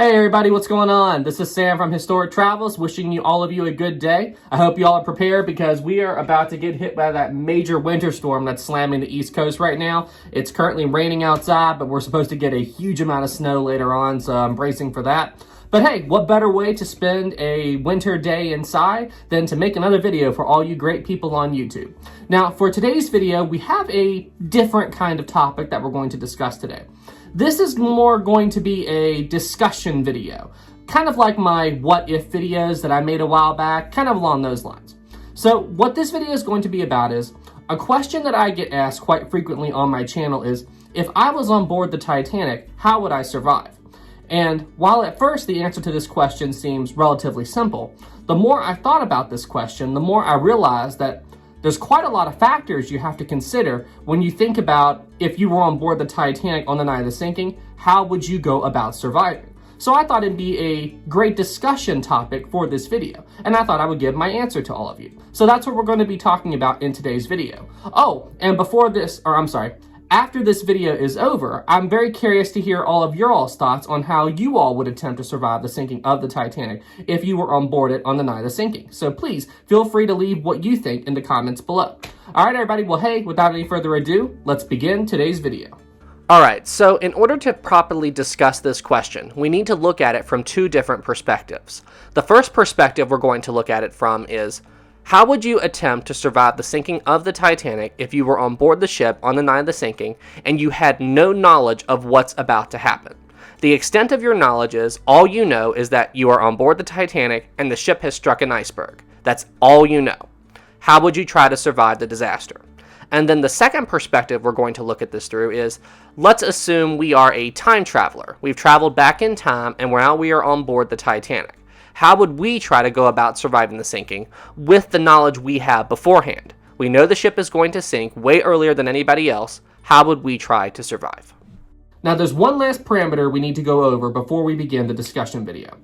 Hey everybody, what's going on? This is Sam from Historic Travels, wishing all of you a good day. I hope you all are prepared because we are about to get hit by that major winter storm that's slamming the East Coast right now. It's currently raining outside, but we're supposed to get a huge amount of snow later on, so I'm bracing for that. But hey, what better way to spend a winter day inside than to make another video for all you great people on YouTube. Now, for today's video, we have a different kind of topic that we're going to discuss today. This is more going to be a discussion video, kind of like my what if videos that I made a while back, kind of along those lines. So what this video is going to be about is a question that I get asked quite frequently on my channel is, if I was on board the Titanic, how would I survive? And while at first the answer to this question seems relatively simple, the more I thought about this question, the more I realized that there's quite a lot of factors you have to consider when you think about if you were on board the Titanic on the night of the sinking, how would you go about surviving? So I thought it'd be a great discussion topic for this video, and I thought I would give my answer to all of you. So that's what we're going to be talking about in today's video. Oh, and after this video is over, I'm very curious to hear all of your all's thoughts on how you all would attempt to survive the sinking of the Titanic if you were on board it on the night of the sinking. So please feel free to leave what you think in the comments below. All right, everybody. Well, hey, without any further ado, let's begin today's video. Alright, so in order to properly discuss this question, we need to look at it from two different perspectives. The first perspective we're going to look at it from is, how would you attempt to survive the sinking of the Titanic if you were on board the ship on the night of the sinking and you had no knowledge of what's about to happen? The extent of your knowledge is, all you know is that you are on board the Titanic and the ship has struck an iceberg. That's all you know. How would you try to survive the disaster? And then the second perspective we're going to look at this through is, let's assume we are a time traveler. We've traveled back in time and now we are on board the Titanic. How would we try to go about surviving the sinking with the knowledge we have beforehand? We know the ship is going to sink way earlier than anybody else. How would we try to survive? Now there's one last parameter we need to go over before we begin the discussion video.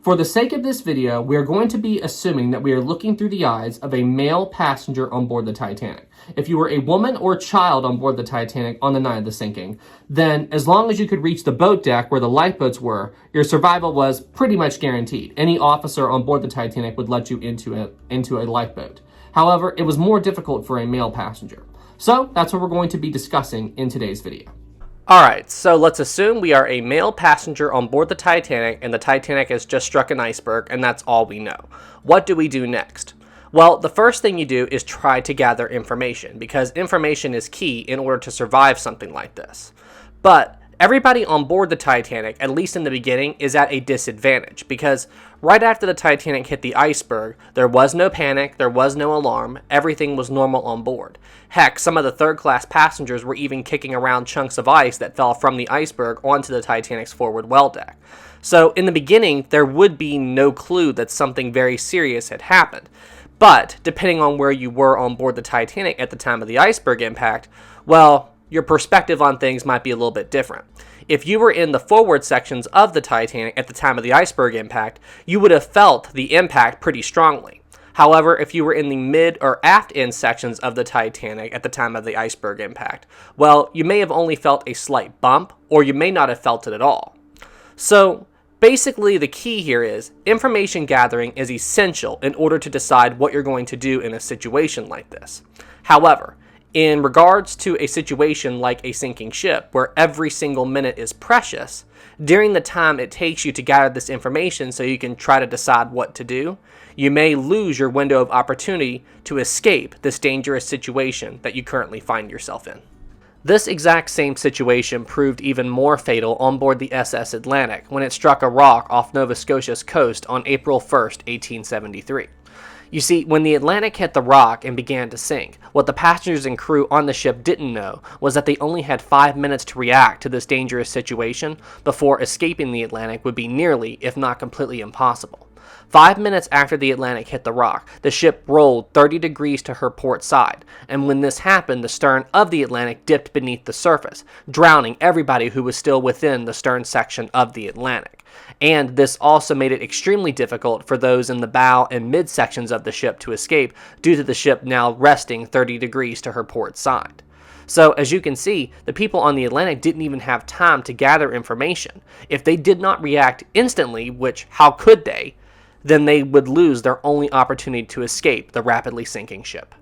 For the sake of this video, we are going to be assuming that we are looking through the eyes of a male passenger on board the Titanic. If you were a woman or child on board the Titanic on the night of the sinking, then as long as you could reach the boat deck where the lifeboats were, your survival was pretty much guaranteed. Any officer on board the Titanic would let you into a lifeboat. However, it was more difficult for a male passenger. So that's what we're going to be discussing in today's video. Alright, so let's assume we are a male passenger on board the Titanic and the Titanic has just struck an iceberg and that's all we know. What do we do next? Well, the first thing you do is try to gather information, because information is key in order to survive something like this. But everybody on board the Titanic, at least in the beginning, is at a disadvantage, because right after the Titanic hit the iceberg, there was no panic, there was no alarm, everything was normal on board. Heck, some of the third-class passengers were even kicking around chunks of ice that fell from the iceberg onto the Titanic's forward well deck. So in the beginning, there would be no clue that something very serious had happened. But depending on where you were on board the Titanic at the time of the iceberg impact, well, your perspective on things might be a little bit different. If you were in the forward sections of the Titanic at the time of the iceberg impact, you would have felt the impact pretty strongly. However, if you were in the mid or aft end sections of the Titanic at the time of the iceberg impact, well, you may have only felt a slight bump, or you may not have felt it at all. So basically, the key here is information gathering is essential in order to decide what you're going to do in a situation like this. However, in regards to a situation like a sinking ship, where every single minute is precious, during the time it takes you to gather this information so you can try to decide what to do, you may lose your window of opportunity to escape this dangerous situation that you currently find yourself in. This exact same situation proved even more fatal on board the SS Atlantic when it struck a rock off Nova Scotia's coast on April 1st, 1873. You see, when the Atlantic hit the rock and began to sink, what the passengers and crew on the ship didn't know was that they only had 5 minutes to react to this dangerous situation before escaping the Atlantic would be nearly, if not completely, impossible. 5 minutes after the Atlantic hit the rock, the ship rolled 30 degrees to her port side, and when this happened, the stern of the Atlantic dipped beneath the surface, drowning everybody who was still within the stern section of the Atlantic. And this also made it extremely difficult for those in the bow and mid sections of the ship to escape, due to the ship now resting 30 degrees to her port side. So as you can see, the people on the Atlantic didn't even have time to gather information. If they did not react instantly, which how could they, then they would lose their only opportunity to escape the rapidly sinking ship.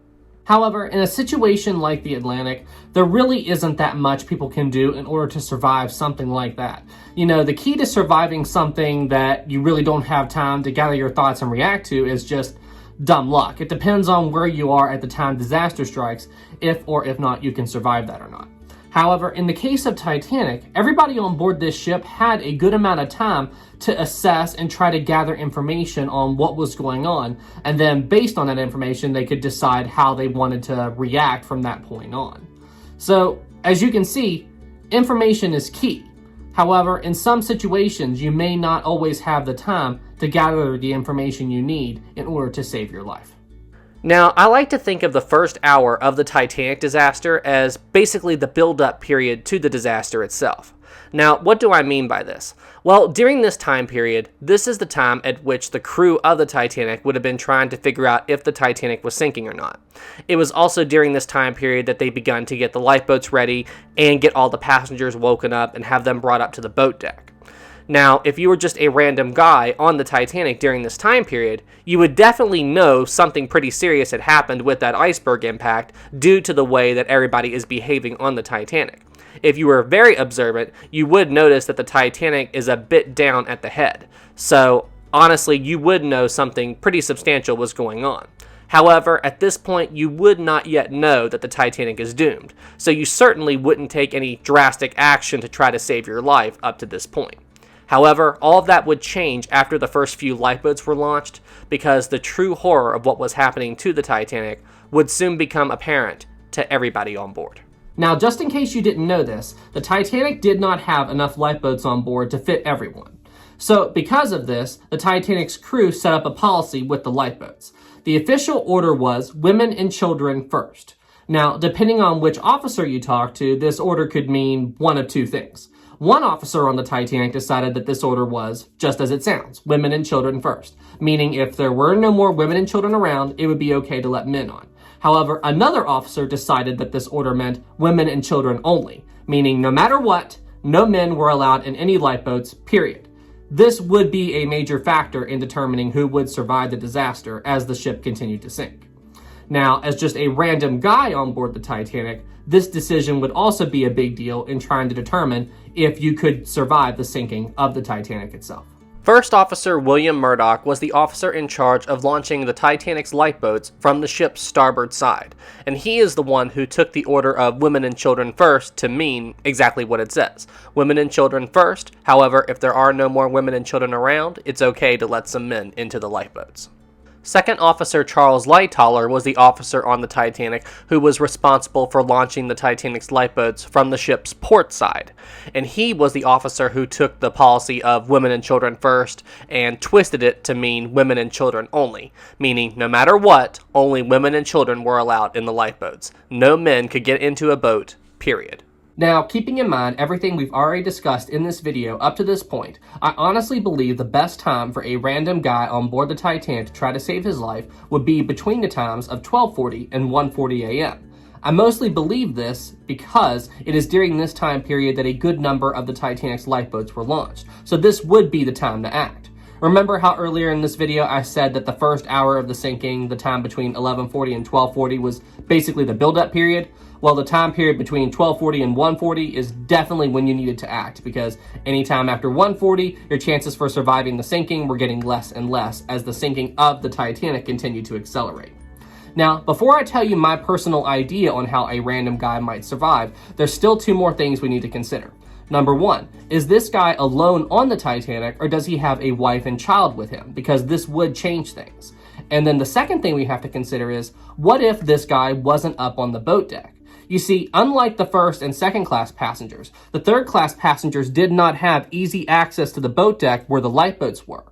However, in a situation like the Atlantic, there really isn't that much people can do in order to survive something like that. You know, the key to surviving something that you really don't have time to gather your thoughts and react to is just dumb luck. It depends on where you are at the time disaster strikes, if or if not you can survive that or not. However, in the case of Titanic, everybody on board this ship had a good amount of time to assess and try to gather information on what was going on, and then based on that information, they could decide how they wanted to react from that point on. So, as you can see, information is key. However, in some situations, you may not always have the time to gather the information you need in order to save your life. Now, I like to think of the first hour of the Titanic disaster as basically the build-up period to the disaster itself. Now, what do I mean by this? Well, during this time period, this is the time at which the crew of the Titanic would have been trying to figure out if the Titanic was sinking or not. It was also during this time period that they begun to get the lifeboats ready and get all the passengers woken up and have them brought up to the boat deck. Now, if you were just a random guy on the Titanic during this time period, you would definitely know something pretty serious had happened with that iceberg impact due to the way that everybody is behaving on the Titanic. If you were very observant, you would notice that the Titanic is a bit down at the head. So, honestly, you would know something pretty substantial was going on. However, at this point, you would not yet know that the Titanic is doomed. So you certainly wouldn't take any drastic action to try to save your life up to this point. However, all of that would change after the first few lifeboats were launched, because the true horror of what was happening to the Titanic would soon become apparent to everybody on board. Now, just in case you didn't know this, the Titanic did not have enough lifeboats on board to fit everyone. So, because of this, the Titanic's crew set up a policy with the lifeboats. The official order was women and children first. Now, depending on which officer you talk to, this order could mean one of two things. One officer on the Titanic decided that this order was, just as it sounds, women and children first, meaning if there were no more women and children around, it would be okay to let men on. However, another officer decided that this order meant women and children only, meaning no matter what, no men were allowed in any lifeboats, period. This would be a major factor in determining who would survive the disaster as the ship continued to sink. Now, as just a random guy on board the Titanic, this decision would also be a big deal in trying to determine if you could survive the sinking of the Titanic itself. First Officer William Murdoch was the officer in charge of launching the Titanic's lifeboats from the ship's starboard side, and he is the one who took the order of women and children first to mean exactly what it says. Women and children first. However, if there are no more women and children around, it's okay to let some men into the lifeboats. Second Officer Charles Lightoller was the officer on the Titanic who was responsible for launching the Titanic's lifeboats from the ship's port side. And he was the officer who took the policy of women and children first and twisted it to mean women and children only, meaning no matter what, only women and children were allowed in the lifeboats. No men could get into a boat, period. Now, keeping in mind everything we've already discussed in this video up to this point, I honestly believe the best time for a random guy on board the Titanic to try to save his life would be between the times of 12:40 and 1:40 a.m. I mostly believe this because it is during this time period that a good number of the Titanic's lifeboats were launched, so this would be the time to act. Remember how earlier in this video I said that the first hour of the sinking, the time between 11:40 and 12:40, was basically the build-up period? Well, the time period between 12:40 and 1:40 is definitely when you needed to act, because anytime after 1:40, your chances for surviving the sinking were getting less and less as the sinking of the Titanic continued to accelerate. Now, before I tell you my personal idea on how a random guy might survive, there's still two more things we need to consider. Number one, is this guy alone on the Titanic, or does he have a wife and child with him? Because this would change things. And then the second thing we have to consider is, what if this guy wasn't up on the boat deck? You see, unlike the first and second class passengers, the third class passengers did not have easy access to the boat deck where the lifeboats were.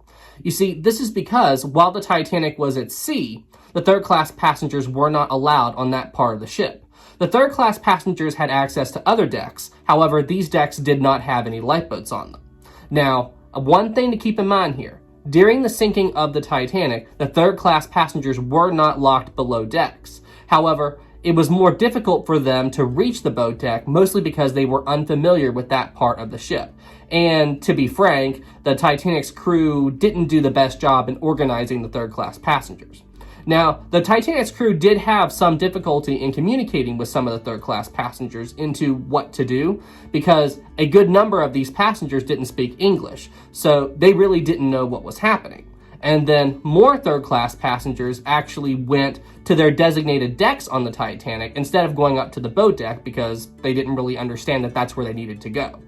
You see, this is because while the Titanic was at sea, the third class passengers were not allowed on that part of the ship. The third class passengers had access to other decks, however, these decks did not have any lifeboats on them. Now, one thing to keep in mind here, during the sinking of the Titanic, the third class passengers were not locked below decks. However, it was more difficult for them to reach the boat deck, mostly because they were unfamiliar with that part of the ship. And to be frank, the Titanic's crew didn't do the best job in organizing the third-class passengers. Now, the Titanic's crew did have some difficulty in communicating with some of the third-class passengers into what to do, because a good number of these passengers didn't speak English, so they really didn't know what was happening. And then more third-class passengers actually went to their designated decks on the Titanic instead of going up to the boat deck because they didn't really understand that that's where they needed to go.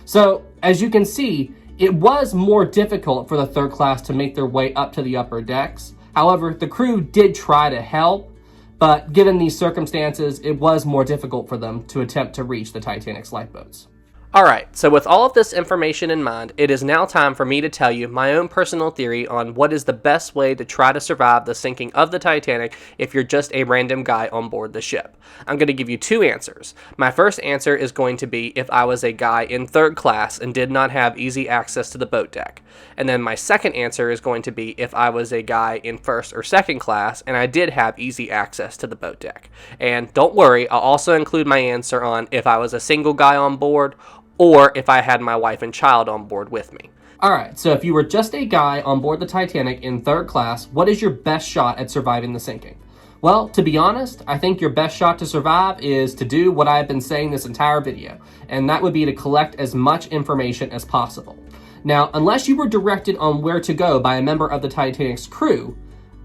So, as you can see, it was more difficult for the third class to make their way up to the upper decks. However, the crew did try to help, but given these circumstances, it was more difficult for them to attempt to reach the Titanic's lifeboats. Alright, so with all of this information in mind, it is now time for me to tell you my own personal theory on what is the best way to try to survive the sinking of the Titanic if you're just a random guy on board the ship. I'm going to give you two answers. My first answer is going to be if I was a guy in third class and did not have easy access to the boat deck. And then my second answer is going to be if I was a guy in first or second class and I did have easy access to the boat deck. And don't worry, I'll also include my answer on if I was a single guy on board or if I had my wife and child on board with me. Alright, so if you were just a guy on board the Titanic in third class, what is your best shot at surviving the sinking? Well, to be honest, I think your best shot to survive is to do what I've been saying this entire video, and that would be to collect as much information as possible. Now, unless you were directed on where to go by a member of the Titanic's crew,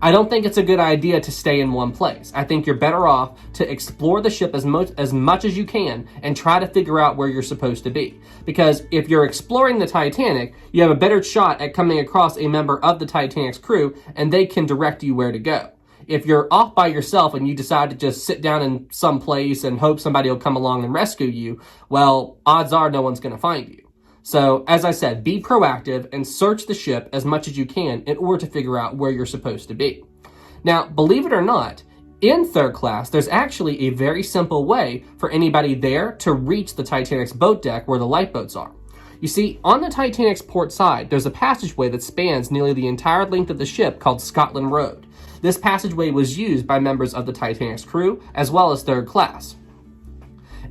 I don't think it's a good idea to stay in one place. I think you're better off to explore the ship as much as you can and try to figure out where you're supposed to be. Because if you're exploring the Titanic, you have a better shot at coming across a member of the Titanic's crew and they can direct you where to go. If you're off by yourself and you decide to just sit down in some place and hope somebody will come along and rescue you, well, odds are no one's going to find you. So, as I said, be proactive and search the ship as much as you can in order to figure out where you're supposed to be. Now, believe it or not, in third class, there's actually a very simple way for anybody there to reach the Titanic's boat deck where the lifeboats are. You see, on the Titanic's port side, there's a passageway that spans nearly the entire length of the ship called Scotland Road. This passageway was used by members of the Titanic's crew as well as third class.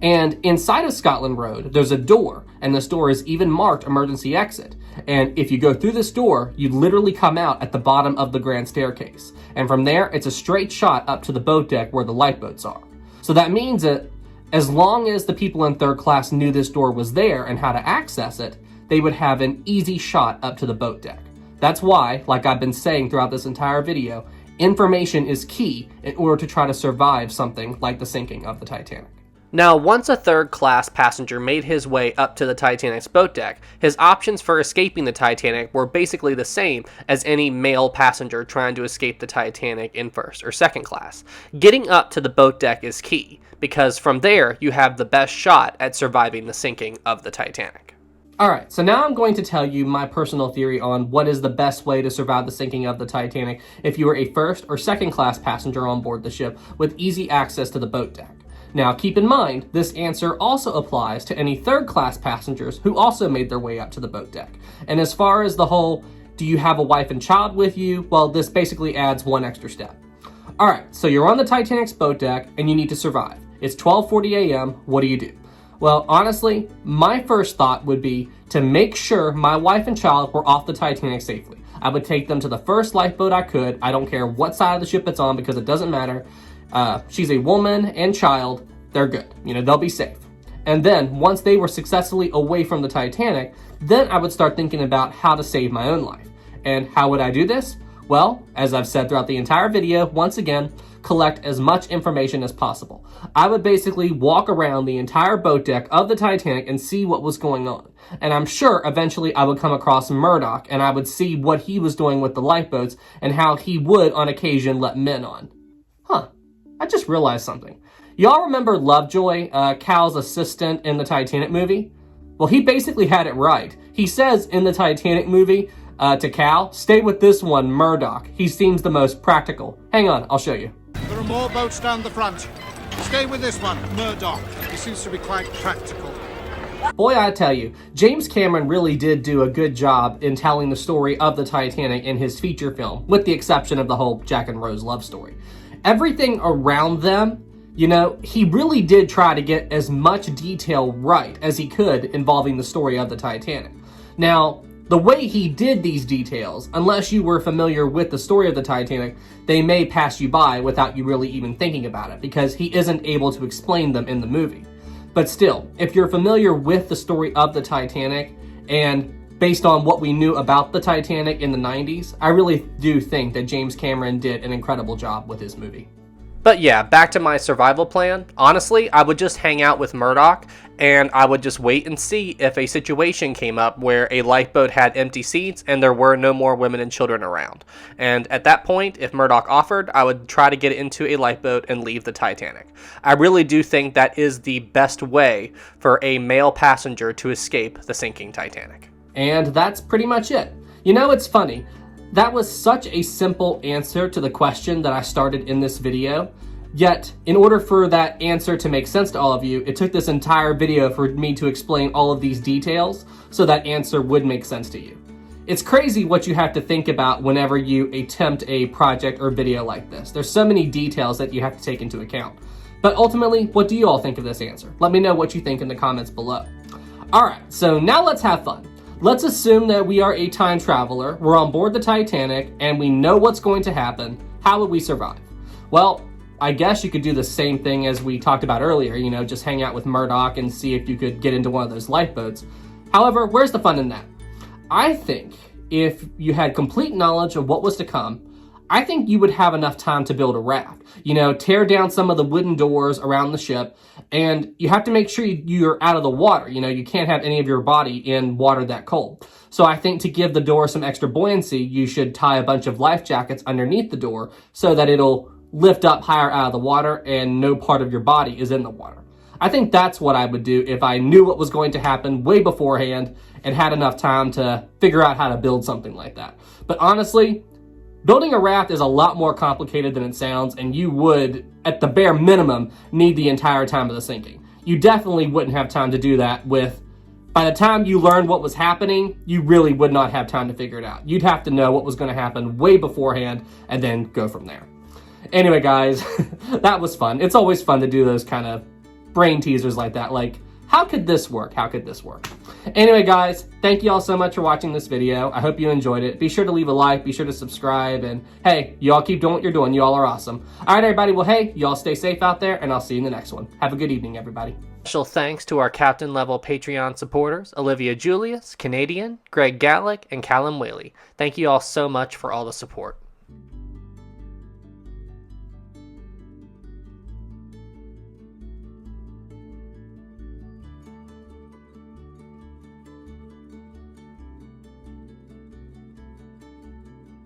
And inside of Scotland Road, there's a door, and this door is even marked emergency exit. And if you go through this door, you literally come out at the bottom of the grand staircase. And from there, it's a straight shot up to the boat deck where the lifeboats are. So that means that as long as the people in third class knew this door was there and how to access it, they would have an easy shot up to the boat deck. That's why, like I've been saying throughout this entire video, information is key in order to try to survive something like the sinking of the Titanic. Now, once a third-class passenger made his way up to the Titanic's boat deck, his options for escaping the Titanic were basically the same as any male passenger trying to escape the Titanic in first or second class. Getting up to the boat deck is key, because from there you have the best shot at surviving the sinking of the Titanic. Alright, so now I'm going to tell you my personal theory on what is the best way to survive the sinking of the Titanic if you were a first or second class passenger on board the ship with easy access to the boat deck. Now, keep in mind, this answer also applies to any third-class passengers who also made their way up to the boat deck. And as far as the whole, do you have a wife and child with you? Well, this basically adds one extra step. All right, so you're on the Titanic's boat deck and you need to survive. It's 12:40 a.m. What do you do? Well, honestly, my first thought would be to make sure my wife and child were off the Titanic safely. I would take them to the first lifeboat I could. I don't care what side of the ship it's on because it doesn't matter. She's a woman and child, they're good. They'll be safe. And then, once they were successfully away from the Titanic, then I would start thinking about how to save my own life. And how would I do this? Well, as I've said throughout the entire video, once again, collect as much information as possible. I would basically walk around the entire boat deck of the Titanic and see what was going on. And I'm sure eventually I would come across Murdoch and I would see what he was doing with the lifeboats and how he would, on occasion, let men on. I just realized something. Y'all remember Lovejoy, Cal's assistant in the Titanic movie? Well, he basically had it right. He says in the Titanic movie to Cal, stay with this one, Murdoch. He seems the most practical. Hang on, I'll show you. There are more boats down the front. Stay with this one, Murdoch. He seems to be quite practical. Boy, I tell you, James Cameron really did do a good job in telling the story of the Titanic in his feature film, with the exception of the whole Jack and Rose love story. Everything around them You know, he really did try to get as much detail right as he could involving the story of the Titanic. Now, the way he did these details, unless you were familiar with the story of the Titanic, they may pass you by without you really even thinking about it, because he isn't able to explain them in the movie. But still, if you're familiar with the story of the Titanic, and based on what we knew about the Titanic in the 90s, I really do think that James Cameron did an incredible job with his movie. But yeah, back to my survival plan. Honestly, I would just hang out with Murdoch, and I would just wait and see if a situation came up where a lifeboat had empty seats and there were no more women and children around. And at that point, if Murdoch offered, I would try to get into a lifeboat and leave the Titanic. I really do think that is the best way for a male passenger to escape the sinking Titanic. And that's pretty much it. You know, it's funny. That was such a simple answer to the question that I started in this video, yet in order for that answer to make sense to all of you, it took this entire video for me to explain all of these details so that answer would make sense to you. It's crazy what you have to think about whenever you attempt a project or video like this. There's so many details that you have to take into account. But ultimately, what do you all think of this answer? Let me know what you think in the comments below. Alright, so now let's have fun. Let's assume that we are a time traveler, we're on board the Titanic, and we know what's going to happen. How would we survive? Well, I guess you could do the same thing as we talked about earlier, you know, just hang out with Murdoch and see if you could get into one of those lifeboats. However, where's the fun in that? I think if you had complete knowledge of what was to come, I think you would have enough time to build a raft. You know, tear down some of the wooden doors around the ship, and you have to make sure you're out of the water. You know, you can't have any of your body in water that cold. So I think to give the door some extra buoyancy, you should tie a bunch of life jackets underneath the door so that it'll lift up higher out of the water and no part of your body is in the water. I think that's what I would do if I knew what was going to happen way beforehand and had enough time to figure out how to build something like that. But honestly, building a raft is a lot more complicated than it sounds, and you would, at the bare minimum, need the entire time of the sinking. You definitely wouldn't have time to do that by the time you learned what was happening, you really would not have time to figure it out. You'd have to know what was going to happen way beforehand and then go from there. Anyway, guys, that was fun. It's always fun to do those kind of brain teasers like that. Like, how could this work? How could this work? Anyway, guys, thank you all so much for watching this video. I hope you enjoyed it. Be sure to leave a like, be sure to subscribe, and hey, you all keep doing what you're doing. You all are awesome. All right, everybody. Well, hey, you all stay safe out there, and I'll see you in the next one. Have a good evening, everybody. Special thanks to our captain level Patreon supporters, Olivia Julius, Canadian, Greg Gatlick, and Callum Whaley. Thank you all so much for all the support.